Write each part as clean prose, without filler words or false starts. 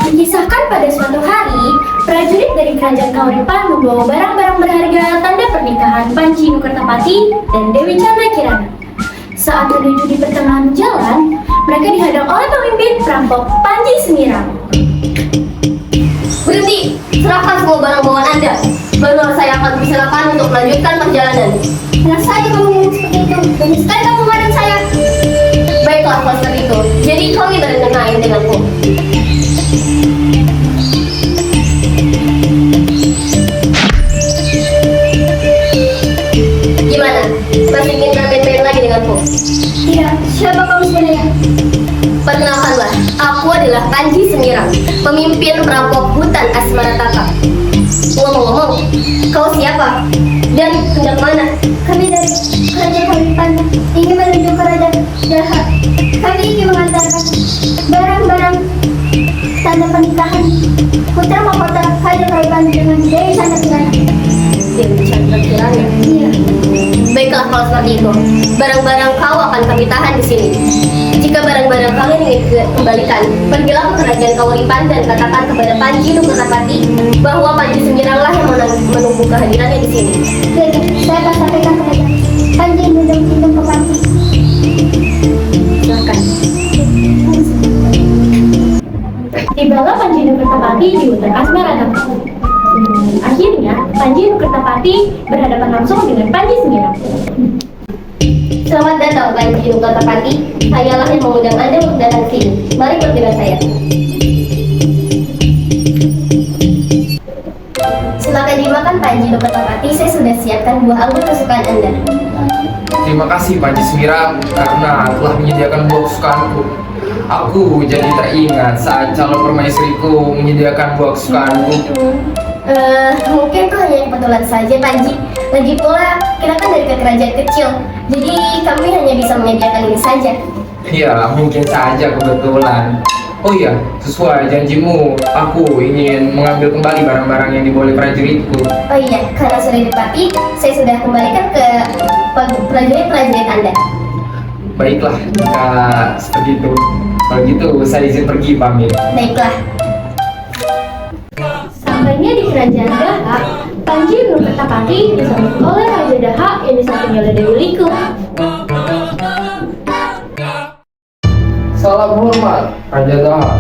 Dikisahkan pada suatu hari, prajurit dari kerajaan Kauripan membawa barang-barang berharga tanda pernikahan Panji Nukertapati dan Dewi Chandra Kirana. Saat menuju di pertengahan jalan, mereka dihadang oleh pemimpin perampok Panji Semirang. Berhenti! Serahkan semua barang bawaan Anda. Baru saya akan persilakan untuk melanjutkan perjalanan. Enak saja kamu ngomong seperti itu. Berani sekali kamu memandang saya. Baiklah kalau seperti itu. Jadi kami berdengar denganku. Gimana? Masih ingin bermain-main lagi denganku? Tidak, siapa kamu sebenarnya? Perkenalkanlah, aku adalah Panji Semirang, pemimpin perampok hutan Asmarataka. Ngomong-ngomong, kau siapa? Dan hendak mana? Kami dari kerajaan Kauripan ingin menuju kerajaan Jahat. Kami ingin mengantarkan barang-barang tanda pernikahan putra mahkota kerajaan Kauripan dengan Dewi Chandra Kirana. Dewi Chandra Kirana. Iya. Baiklah kalau seperti itu, barang-barang kau akan kami tahan di sini. Jika barang-barang kalian ingin kembalikan, pergilah ke kerajaan Kauripan dan katakan kepada Panji Nukertapati bahwa Panji Semiranglah yang menunggu kehadirannya di sini. Baik, saya akan sampaikan kepada Panji Nukertapati ke Panji. Silakan. Tibalah Panji Nukertapati di hutan Asmarataka. Akhirnya, Panji Nukertapati berhadapan langsung dengan Panji Semirang. Selamat datang Panji Nukertapati. Sayalah yang mengundang Anda untuk datang ke sini. Mari ikut dengan saya. Silakan dimakan Panji Nukertapati. Saya sudah siapkan buah anggur kesukaan Anda. Terima kasih Panji Semirang karena telah menyediakan buah kesukaanku. Aku jadi teringat saat calon permaisuriku menyediakan buah kesukaanku. Mungkin itu hanya kebetulan saja Panji. Lagi pula kita kan dari kerajaan kecil, jadi kami hanya bisa menyediakan ini saja. Ya, mungkin saja kebetulan. Oh iya, sesuai janjimu, aku ingin mengambil kembali barang-barang yang dibawa oleh prajuritku. Oh iya, karena sudah dipati, saya sudah kembalikan ke prajurit-prajurit Anda. Baiklah, jika seperti itu. Kalau gitu, saya izin pergi pamit. Baiklah. Sampainya di kerajaan Daha, Panji Nukertapati disambut oleh Raja Daha yang disampainya oleh Dewi Liku. Salam hormat, Raja Daha.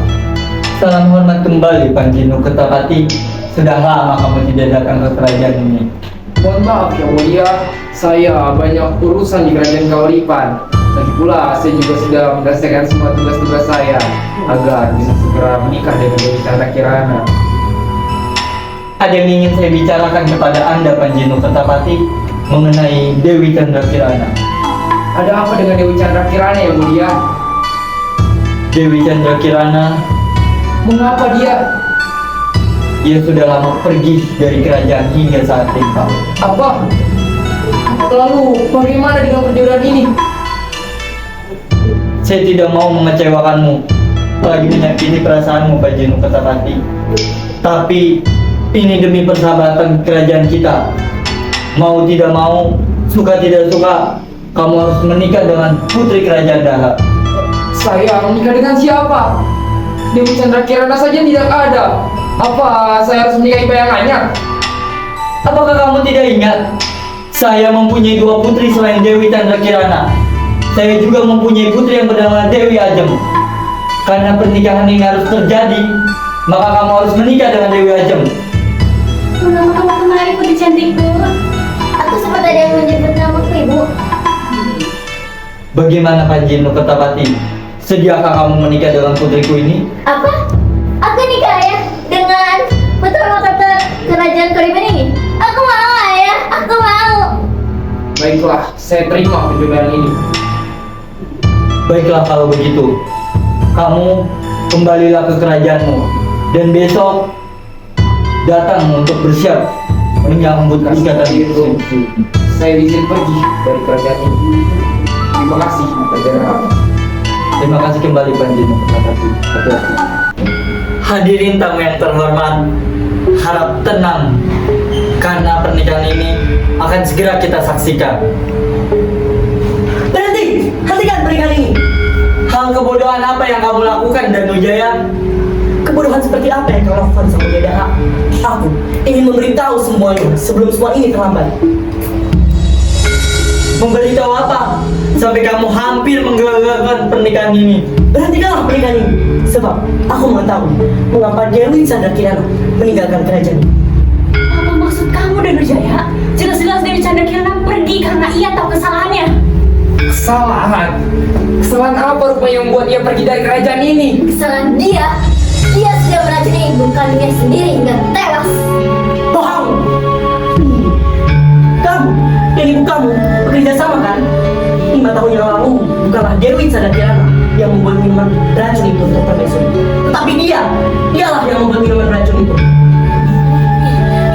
Salam hormat kembali Panji Nukertapati. Sudah lama kamu tidak datang ke kerajaan ini. Mohon maaf yang mulia, saya banyak urusan di kerajaan Kauripan. Lagi pula, saya juga sudah menyelesaikan semua tugas-tugas saya agar bisa segera menikah dengan Dewi Chandra Kirana. Ada yang ingin saya bicarakan kepada Anda Panji Nukertapati mengenai Dewi Chandra Kirana. Ada apa dengan Dewi Chandra Kirana yang mulia? Dewi Chandra Kirana, Mengapa dia? ia sudah lama pergi dari kerajaan hingga saat ini. Apa? Lalu bagaimana dengan perjodohan ini? Saya tidak mau mengecewakanmu, apalagi menyakiti perasaanmu Panji Nukertapati. Tapi ini demi persahabatan kerajaan kita. Mau tidak mau, suka tidak suka, kamu harus menikah dengan putri kerajaan Daha. Saya menikah dengan siapa? Dewi Chandra Kirana saja tidak ada. Apa saya harus menikahi bayangannya? Apakah kamu tidak ingat? Saya mempunyai dua putri selain Dewi Chandra Kirana. Saya juga mempunyai putri yang bernama Dewi Ajeng. Karena pernikahan ini harus terjadi, maka kamu harus menikah dengan Dewi Ajeng. Nama kamu kemarin putri cantikku. Aku sempat ada yang menyebut namaku, Ibu. Bagaimana Panji Nukertapati? Sediakah kamu menikah dengan putriku ini? Apa? Aku nikah ya dengan putra mahkota kerajaan Kauripan ini? Aku mau ayah, aku mau. Baiklah, saya terima perjodohan ini. Baiklah kalau begitu, kamu kembalilah ke kerajaanmu dan besok datang untuk bersiap menyambut ikatan itu. Saya izin pergi dari kerajaan ini. Terima kasih, Raja Daha. Terima kasih kembali Panji Nukertapati. Hati-hati. Hadirin tamu yang terhormat, harap tenang karena pernikahan ini akan segera kita saksikan. Berhenti! Hentikan pernikahan ini! Hal kebodohan apa yang kamu lakukan, Danujaya? Kebodohan seperti apa yang kau lakukan sama Jaya? Aku ingin memberitahu semuanya sebelum semua ini terlambat. Memberitahu apa? Sampai kamu hampir menggagalkan pernikahan ini. Berhentikanlah pernikahan ini, sebab aku mengetahui mengapa Dewi Chandra Kirana meninggalkan kerajaan. Apa maksud kamu, Danu Jaya? Jelas-jelas Dewi Chandra Kirana pergi karena ia tahu kesalahannya. Kesalahan? Kesalahan apa rupanya yang membuat dia pergi dari kerajaan ini? Kesalahan dia sudah meracuni ibu kandungnya sendiri hingga tewas. Bohong! Kamu dan ibu kamu bekerja sama kan? 5 tahun yang lalu bukanlah Dewi Chandra Kirana yang membuat minuman racun itu untuk permaisuri, tetapi dialah yang membuat minuman racun itu.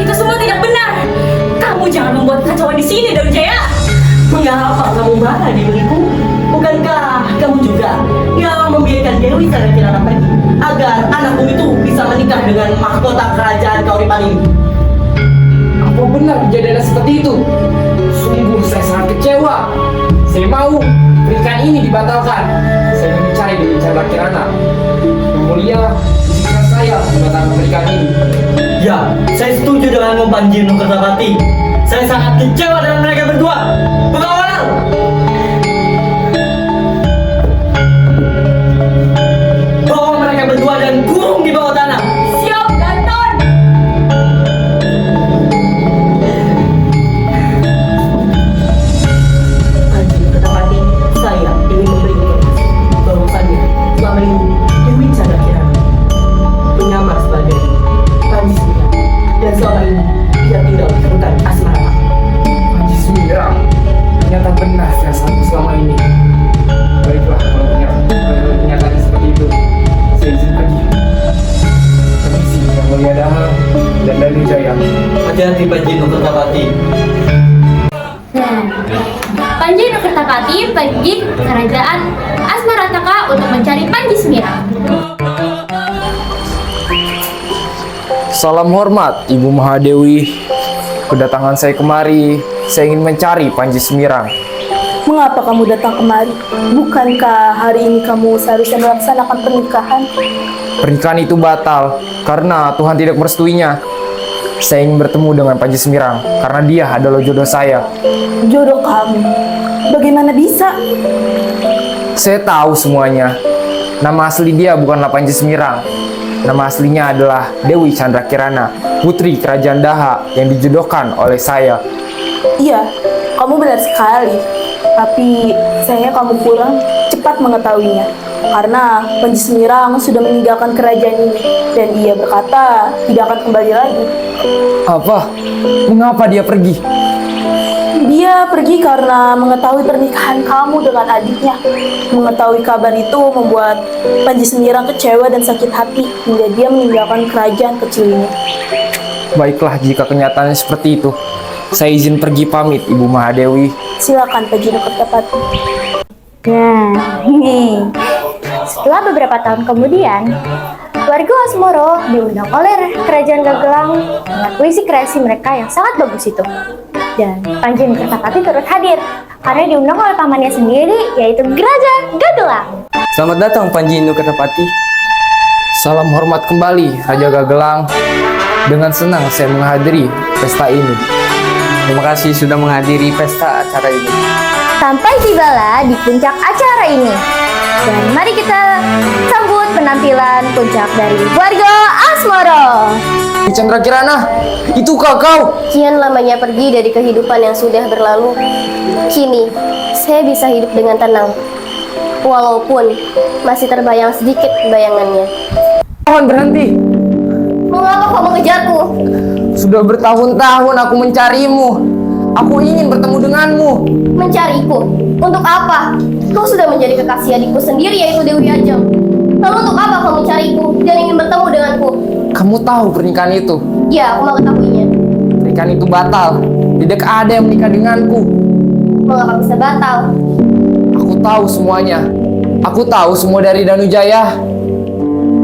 Itu semua tidak benar. Kamu jangan membuat kacauan di sini, Danu Jaya. Mengapa kamu marah Dewiku? Bukankah kamu juga yang membiarkan Dewi Chandra Kirana pergi agar anakku itu bisa menikah dengan mahkota kerajaan Kauripan ini? Apa benar kejadian seperti itu? Sungguh saya sangat kecewa. Saya mau pernikahan ini dibatalkan. Saya ingin mencari Dewi Chandra Kirana. Yang mulia, izinkan saya membatalkan pernikahan ini. Ya, saya setuju dengan Panji Nukertapati. Saya sangat kecewa dengan mereka berdua. Pengawal! Bawa mereka berdua dan kurung di bawah tanah. Siap, Danton. Panji Nukertapati, saya ingin memberi informasi bahwasannya selama ini Dewi Chandra Kirana menyamar sebagai Panji Sembilan, dan selama ini ia tinggal di hutan Asmara. Panji Sumirang, ternyata benar saya sangka selama ini. Baiklah, kalau kenyataannya seperti itu, saya izin pergi. Permisi, Yang Mulia Daha dan Danu Jaya. Hati-hati Panji Nukertapati. Panji Nukertapati pergi ke kerajaan Asmarataka untuk mencari Panji Semirang. Salam hormat, Ibu Mahadewi. Kedatangan saya kemari, saya ingin mencari Panji Semirang. Mengapa kamu datang kemari? Bukankah hari ini kamu seharusnya melaksanakan pernikahan? Pernikahan itu batal karena Tuhan tidak merestuinya. Saya ingin bertemu dengan Panji Semirang karena dia adalah jodoh saya. Jodoh kamu? Bagaimana bisa? Saya tahu semuanya. Nama asli dia bukanlah Panji Semirang. Nama aslinya adalah Dewi Chandra Kirana, putri kerajaan Daha yang dijodohkan oleh saya. Iya, kamu benar sekali. Tapi sayangnya kamu kurang cepat mengetahuinya. Karena Panji Semirang sudah meninggalkan kerajaan ini. Dan ia berkata tidak akan kembali lagi. Apa? Mengapa dia pergi? Dia pergi karena mengetahui pernikahan kamu dengan adiknya. Mengetahui kabar itu membuat Panji Semirang kecewa dan sakit hati hingga dia meninggalkan kerajaan kecil ini. Baiklah, jika kenyataannya seperti itu, saya izin pergi pamit, Ibu Mahadewi. Silakan Panji Nukertapati. Nah, ini. Setelah beberapa tahun kemudian, warga Asmoro diundang oleh Kerajaan Gagelang dengan puisi kreasi mereka yang sangat bagus itu. Dan Panji Nukertapati turut hadir karena diundang oleh pamannya sendiri, yaitu Raja Gagelang. Selamat datang Panji Nukertapati. Salam hormat kembali, Raja Gagelang. Dengan senang saya menghadiri pesta ini. Terima kasih sudah menghadiri pesta acara ini. Sampai tibalah di puncak acara ini. Dan mari kita sambut penampilan puncak dari warga Asmoro. Chandra Kirana, itukah kau? Kian lamanya pergi dari kehidupan yang sudah berlalu. Kini, saya bisa hidup dengan tenang. Walaupun masih terbayang sedikit bayangannya. Mohon berhenti. Mengapa kau mengejarku? Sudah bertahun-tahun aku mencarimu. Aku ingin bertemu denganmu. Mencariku? Untuk apa? Kau sudah menjadi kekasih adikku sendiri, yaitu Dewi Ajeng. Lalu untuk apa kau mencariku dan ingin bertemu denganku? Kamu tahu pernikahan itu? Ya, aku mengetahuinya. Pernikahan itu batal. Tidak ada yang menikah denganku. Mengapa bisa batal? Aku tahu semuanya. Aku tahu semua dari Danu Jaya.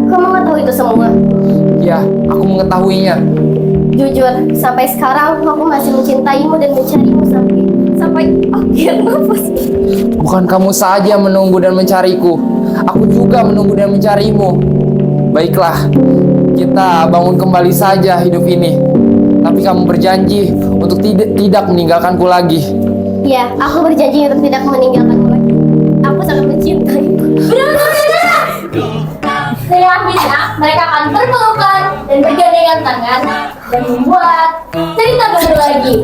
Kau mengetahui itu semua? Ya, aku mengetahuinya. Jujur, sampai sekarang aku masih mencintaimu dan mencarimu sampai akhir nafas. Bukan kamu saja menunggu dan mencariku. Aku juga menunggu dan mencarimu. Baiklah, kita bangun kembali saja hidup ini. Tapi kamu berjanji untuk tidak meninggalkanku lagi. Ya, aku berjanji untuk tidak meninggalkanmu lagi. Aku sangat mencintaimu. Selanjutnya, mereka akan berpelukan dan bergandengan tangan dan membuat cerita baru lagi.